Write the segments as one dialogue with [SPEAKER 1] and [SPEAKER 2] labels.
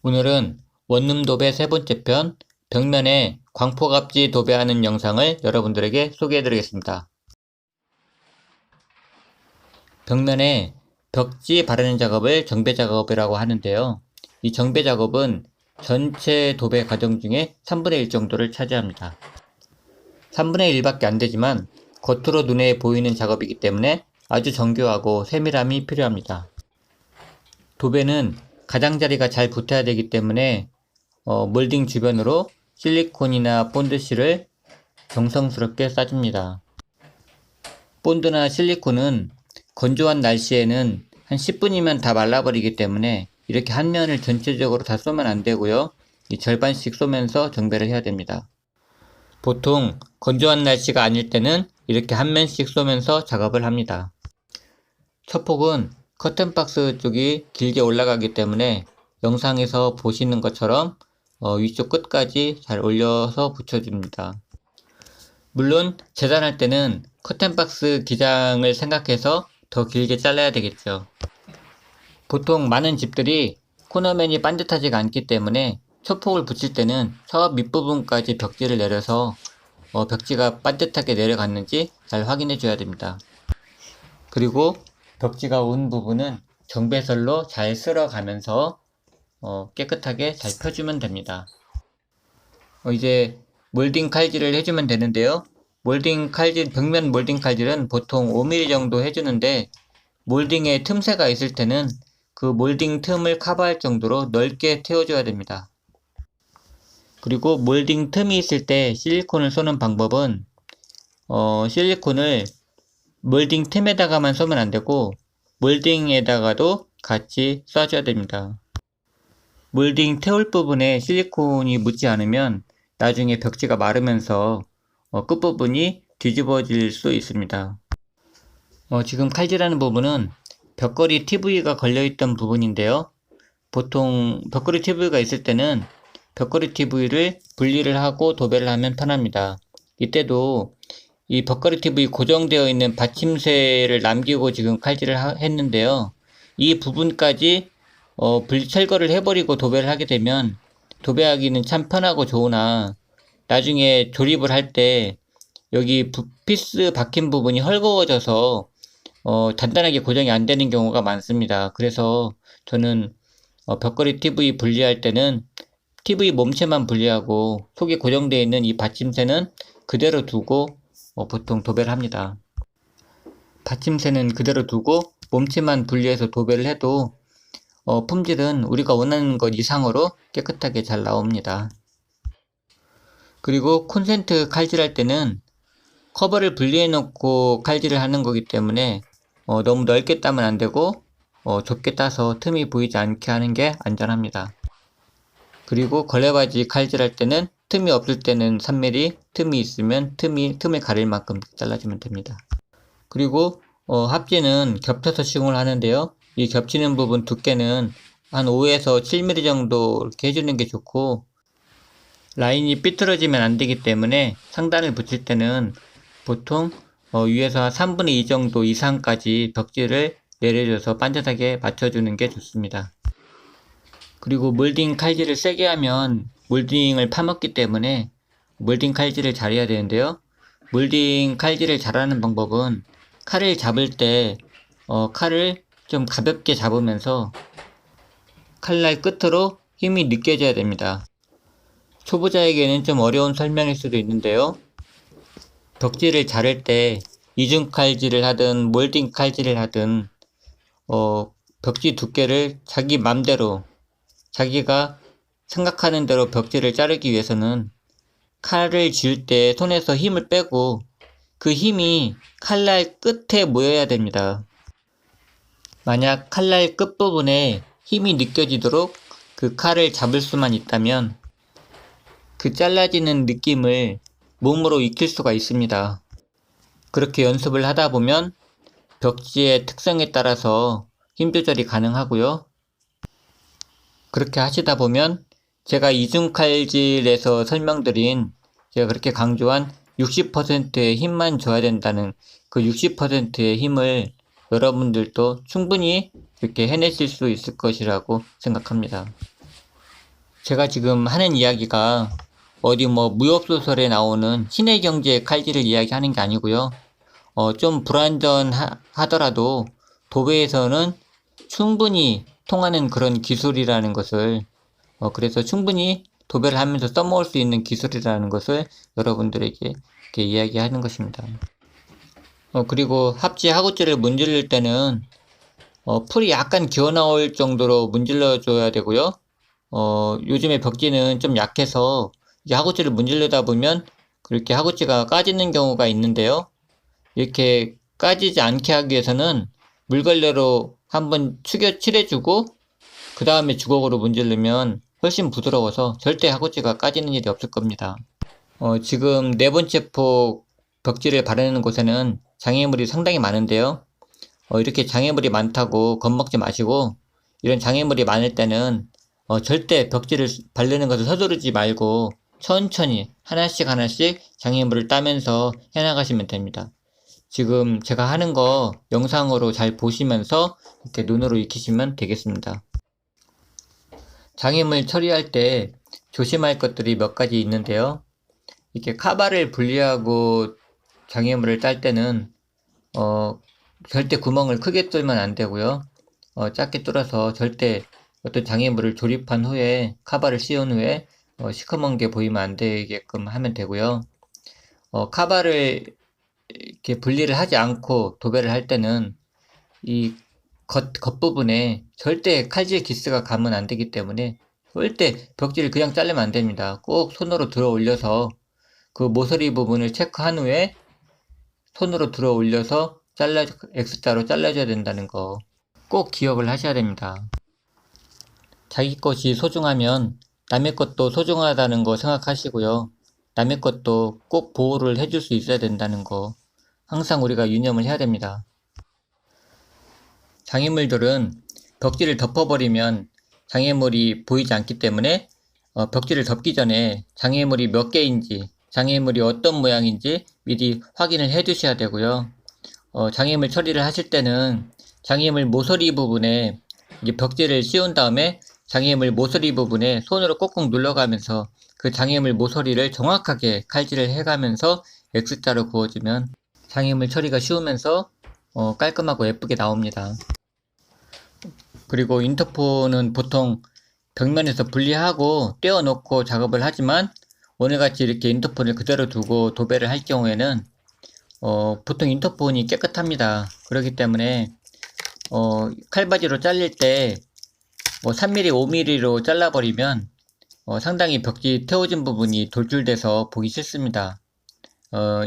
[SPEAKER 1] 오늘은 원룸 도배 세 번째 편 벽면에 광포갑지 도배하는 영상을 여러분들에게 소개해드리겠습니다. 벽면에 벽지 바르는 작업을 정배 작업이라고 하는데요. 이 정배 작업은 전체 도배 과정 중에 3분의 1 정도를 차지합니다. 3분의 1밖에 안 되지만 겉으로 눈에 보이는 작업이기 때문에 아주 정교하고 세밀함이 필요합니다. 도배는 가장자리가 잘 붙어야 되기 때문에 몰딩 주변으로 실리콘이나 본드실을 정성스럽게 싸줍니다. 본드나 실리콘은 건조한 날씨에는 한 10분이면 다 말라버리기 때문에 이렇게 한 면을 전체적으로 다 쏘면 안 되고요. 이 절반씩 쏘면서 정배를 해야 됩니다. 보통 건조한 날씨가 아닐 때는 이렇게 한 면씩 쏘면서 작업을 합니다. 첫 폭은 커튼박스 쪽이 길게 올라가기 때문에 영상에서 보시는 것처럼 위쪽 끝까지 잘 올려서 붙여줍니다. 물론 재단할 때는 커튼박스 기장을 생각해서 더 길게 잘라야 되겠죠. 보통 많은 집들이 코너면이 반듯하지가 않기 때문에 첫 폭을 붙일 때는 저 밑부분까지 벽지를 내려서 벽지가 반듯하게 내려갔는지 잘 확인해 줘야 됩니다. 그리고 벽지가 온 부분은 정배설로 잘 쓸어가면서 깨끗하게 잘 펴주면 됩니다. 이제 몰딩 칼질을 해주면 되는데요. 몰딩 칼질, 벽면 몰딩 칼질은 보통 5mm 정도 해주는데 몰딩에 틈새가 있을 때는 그 몰딩 틈을 커버할 정도로 넓게 태워줘야 됩니다. 그리고 몰딩 틈이 있을 때 실리콘을 쏘는 방법은 실리콘을 몰딩 틈에다가만 쏘면 안되고 몰딩에다가도 같이 쏴줘야 됩니다. 몰딩 태울 부분에 실리콘이 묻지 않으면 나중에 벽지가 마르면서 끝부분이 뒤집어질 수 있습니다. 지금 칼질하는 부분은 벽걸이 TV가 걸려있던 부분인데요. 보통 벽걸이 TV가 있을 때는 벽걸이 TV를 분리를 하고 도배를 하면 편합니다. 이때도 이 벽걸이 TV 고정되어 있는 받침새를 남기고 지금 칼질을 했는데요. 이 부분까지 철거를 해버리고 도배를 하게 되면 도배하기는 참 편하고 좋으나 나중에 조립을 할 때 여기 피스 박힌 부분이 헐거워져서 단단하게 고정이 안 되는 경우가 많습니다. 그래서 저는 벽걸이 TV 분리할 때는 TV 몸체만 분리하고 속에 고정되어 있는 이 받침새는 그대로 두고 보통 도배를 합니다. 받침새는 그대로 두고 몸체만 분리해서 도배를 해도 품질은 우리가 원하는 것 이상으로 깨끗하게 잘 나옵니다. 그리고 콘센트 칼질할 때는 커버를 분리해 놓고 칼질을 하는 거기 때문에 너무 넓게 따면 안 되고 좁게 따서 틈이 보이지 않게 하는 게 안전합니다. 그리고 걸레바지 칼질할 때는 틈이 없을 때는 3mm, 틈이 있으면 틈을 가릴 만큼 잘라주면 됩니다. 그리고 합지는 겹쳐서 시공을 하는데요. 이 겹치는 부분 두께는 한 5에서 7mm 정도 이렇게 해주는 게 좋고 라인이 삐뚤어지면 안 되기 때문에 상단을 붙일 때는 보통 위에서 한 3분의 2 정도 이상까지 벽지를 내려줘서 반듯하게 맞춰주는 게 좋습니다. 그리고 몰딩 칼질을 세게 하면 몰딩을 파먹기 때문에 몰딩 칼질을 잘해야 되는데요. 몰딩 칼질을 잘하는 방법은 칼을 잡을 때 칼을 좀 가볍게 잡으면서 칼날 끝으로 힘이 느껴져야 됩니다. 초보자에게는 좀 어려운 설명일 수도 있는데요. 벽지를 자를 때 이중 칼질을 하든 몰딩 칼질을 하든 벽지 두께를 자기 맘대로 자기가 생각하는 대로 벽지를 자르기 위해서는 칼을 쥘 때 손에서 힘을 빼고 그 힘이 칼날 끝에 모여야 됩니다. 만약 칼날 끝부분에 힘이 느껴지도록 그 칼을 잡을 수만 있다면 그 잘라지는 느낌을 몸으로 익힐 수가 있습니다. 그렇게 연습을 하다 보면 벽지의 특성에 따라서 힘 조절이 가능하고요. 그렇게 하시다 보면 제가 이중칼질에서 설명드린 제가 그렇게 강조한 60%의 힘만 줘야 된다는 그 60%의 힘을 여러분들도 충분히 이렇게 해내실 수 있을 것이라고 생각합니다. 제가 지금 하는 이야기가 어디 뭐 무협소설에 나오는 신의 경지의 칼질을 이야기하는 게 아니고요. 좀 불완전하더라도 도배에서는 충분히 통하는 그런 기술이라는 것을, 그래서 충분히 도배를 하면서 써먹을 수 있는 기술이라는 것을 여러분들에게 이렇게 이야기하는 것입니다. 그리고 합지 하구지를 문지를 때는 풀이 약간 기어 나올 정도로 문질러 줘야 되고요. 요즘에 벽지는 좀 약해서 이제 하구지를 문지르다 보면 그렇게 하구지가 까지는 경우가 있는데요. 이렇게 까지지 않게 하기 위해서는 물걸레로 한번 칠해주고 그 다음에 주걱으로 문지르면 훨씬 부드러워서 절대 하구지가 까지는 일이 없을 겁니다. 지금 네 번째 폭 벽지를 바르는 곳에는 장애물이 상당히 많은데요. 이렇게 장애물이 많다고 겁먹지 마시고, 이런 장애물이 많을 때는 절대 벽지를 바르는 것을 서두르지 말고 천천히 하나씩 하나씩 장애물을 따면서 해나가시면 됩니다. 지금 제가 하는 거 영상으로 잘 보시면서 이렇게 눈으로 익히시면 되겠습니다. 장애물 처리할 때 조심할 것들이 몇 가지 있는데요. 이렇게 카바를 분리하고 장애물을 딸 때는 절대 구멍을 크게 뚫으면 안 되고요. 작게 뚫어서 절대 어떤 장애물을 조립한 후에 카바를 씌운 후에 시커먼 게 보이면 안 되게끔 하면 되고요. 카바를 이렇게 분리를 하지 않고 도배를 할 때는 이 겉부분에 절대 칼질 기스가 가면 안 되기 때문에 절대 벽지를 그냥 자르면 안 됩니다. 꼭 손으로 들어 올려서 그 모서리 부분을 체크한 후에 손으로 들어 올려서 X자로 잘라줘야 된다는 거 꼭 기억을 하셔야 됩니다. 자기 것이 소중하면 남의 것도 소중하다는 거 생각하시고요. 남의 것도 꼭 보호를 해줄 수 있어야 된다는 거 항상 우리가 유념을 해야 됩니다. 장애물들은 벽지를 덮어버리면 장애물이 보이지 않기 때문에 벽지를 덮기 전에 장애물이 몇 개인지, 장애물이 어떤 모양인지 미리 확인을 해 두셔야 되고요. 장애물 처리를 하실 때는 장애물 모서리 부분에 이제 벽지를 씌운 다음에 장애물 모서리 부분에 손으로 꾹꾹 눌러가면서 그 장애물 모서리를 정확하게 칼질을 해가면서 X자로 구워주면 장애물 처리가 쉬우면서 깔끔하고 예쁘게 나옵니다. 그리고 인터폰은 보통 벽면에서 분리하고 떼어놓고 작업을 하지만 오늘같이 이렇게 인터폰을 그대로 두고 도배를 할 경우에는 보통 인터폰이 깨끗합니다. 그렇기 때문에 칼바지로 잘릴 때 3mm, 5mm로 잘라버리면 상당히 벽지 태워진 부분이 돌출돼서 보기 싫습니다.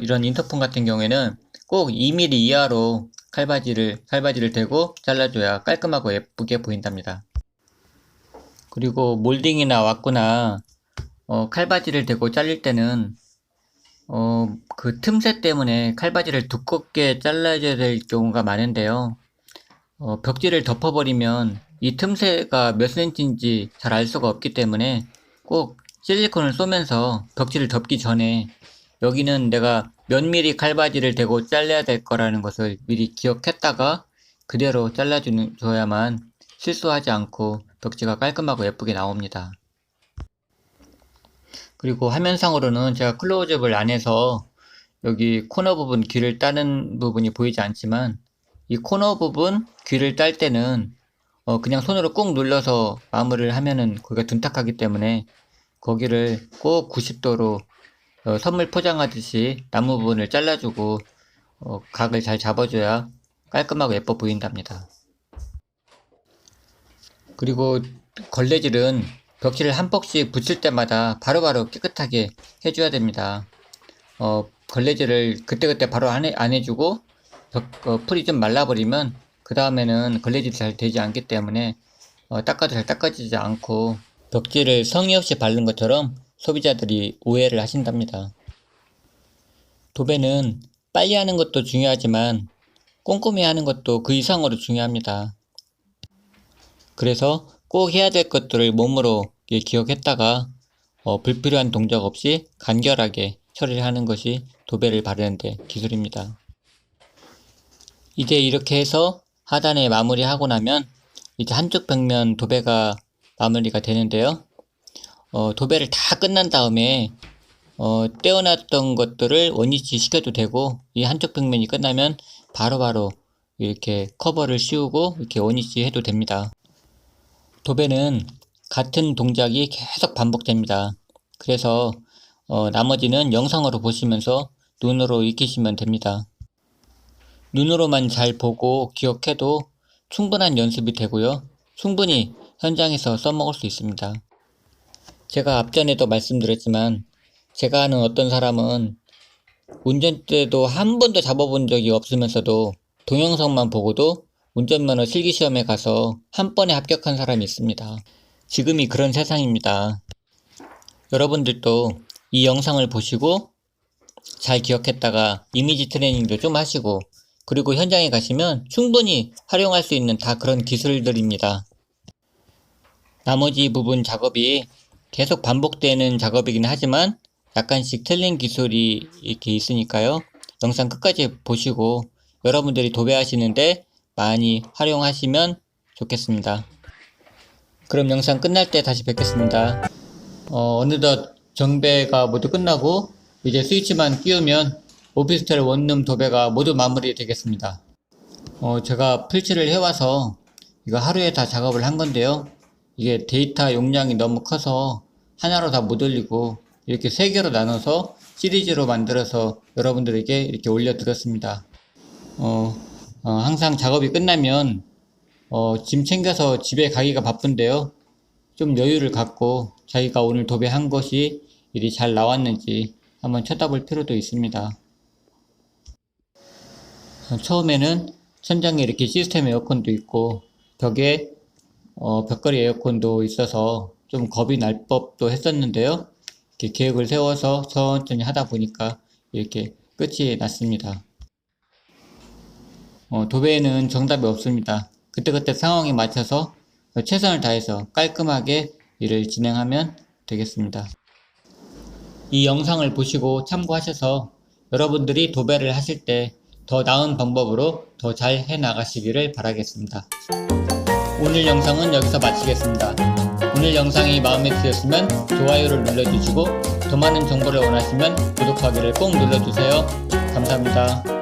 [SPEAKER 1] 이런 인터폰 같은 경우에는 꼭 2mm 이하로 칼바지를 대고 잘라줘야 깔끔하고 예쁘게 보인답니다. 그리고 몰딩이나 왁구나 칼바지를 대고 잘릴 때는 그 틈새 때문에 칼바지를 두껍게 잘라줘야 될 경우가 많은데요. 벽지를 덮어버리면 이 틈새가 몇 cm인지 잘 알 수가 없기 때문에 꼭 실리콘을 쏘면서 벽지를 덮기 전에 여기는 내가 몇 미리 칼바지를 대고 잘라야 될 거라는 것을 미리 기억했다가 그대로 잘라줘야만 실수하지 않고 벽지가 깔끔하고 예쁘게 나옵니다. 그리고 화면상으로는 제가 클로즈업을 안 해서 여기 코너 부분 귀를 따는 부분이 보이지 않지만 이 코너 부분 귀를 딸 때는 그냥 손으로 꾹 눌러서 마무리를 하면은 거기가 둔탁하기 때문에 거기를 꼭 90도로 선물 포장하듯이 나무 부분을 잘라주고 각을 잘 잡아줘야 깔끔하고 예뻐 보인답니다. 그리고 걸레질은 벽지를 한 폭씩 붙일 때마다 바로바로 깨끗하게 해줘야 됩니다. 걸레질을 그때그때 바로 안 해주고 풀이 좀 말라버리면 그 다음에는 걸레질이 잘 되지 않기 때문에 닦아도 잘 닦아지지 않고 벽지를 성의 없이 바른 것처럼 소비자들이 오해를 하신답니다. 도배는 빨리 하는 것도 중요하지만 꼼꼼히 하는 것도 그 이상으로 중요합니다. 그래서 꼭 해야 될 것들을 몸으로 기억했다가 불필요한 동작 없이 간결하게 처리를 하는 것이 도배를 바르는데 기술입니다. 이제 이렇게 해서 하단에 마무리하고 나면 이제 한쪽 벽면 도배가 마무리가 되는데요. 도배를 다 끝난 다음에 떼어놨던 것들을 원위치 시켜도 되고, 이 한쪽 벽면이 끝나면 바로바로 이렇게 커버를 씌우고 이렇게 원위치 해도 됩니다. 도배는 같은 동작이 계속 반복됩니다. 그래서 나머지는 영상으로 보시면서 눈으로 익히시면 됩니다. 눈으로만 잘 보고 기억해도 충분한 연습이 되고요. 충분히 현장에서 써먹을 수 있습니다. 제가 앞전에도 말씀드렸지만 제가 아는 어떤 사람은 운전대도 한 번도 잡아본 적이 없으면서도 동영상만 보고도 운전면허 실기시험에 가서 한 번에 합격한 사람이 있습니다. 지금이 그런 세상입니다. 여러분들도 이 영상을 보시고 잘 기억했다가 이미지 트레이닝도 좀 하시고, 그리고 현장에 가시면 충분히 활용할 수 있는 다 그런 기술들입니다. 나머지 부분 작업이 계속 반복되는 작업이긴 하지만 약간씩 틀린 기술이 이렇게 있으니까요. 영상 끝까지 보시고 여러분들이 도배하시는데 많이 활용하시면 좋겠습니다. 그럼 영상 끝날 때 다시 뵙겠습니다. 어느덧 정배가 모두 끝나고 이제 스위치만 끼우면 오피스텔 원룸 도배가 모두 마무리 되겠습니다. 제가 풀칠을 해와서 이거 하루에 다 작업을 한 건데요. 이게 데이터 용량이 너무 커서 하나로 다 못 올리고 이렇게 3개로 나눠서 시리즈로 만들어서 여러분들에게 이렇게 올려드렸습니다. 항상 작업이 끝나면 짐 챙겨서 집에 가기가 바쁜데요. 좀 여유를 갖고 자기가 오늘 도배한 것이 일이 잘 나왔는지 한번 쳐다볼 필요도 있습니다. 처음에는 천장에 이렇게 시스템 에어컨도 있고 벽에 벽걸이 에어컨도 있어서 좀 겁이 날 법도 했었는데요. 이렇게 계획을 세워서 천천히 하다 보니까 이렇게 끝이 났습니다. 도배에는 정답이 없습니다. 그때그때 상황에 맞춰서 최선을 다해서 깔끔하게 일을 진행하면 되겠습니다. 이 영상을 보시고 참고하셔서 여러분들이 도배를 하실 때 더 나은 방법으로 더 잘 해나가시기를 바라겠습니다. 오늘 영상은 여기서 마치겠습니다. 오늘 영상이 마음에 드셨으면 좋아요를 눌러주시고 더 많은 정보를 원하시면 구독하기를 꼭 눌러주세요. 감사합니다.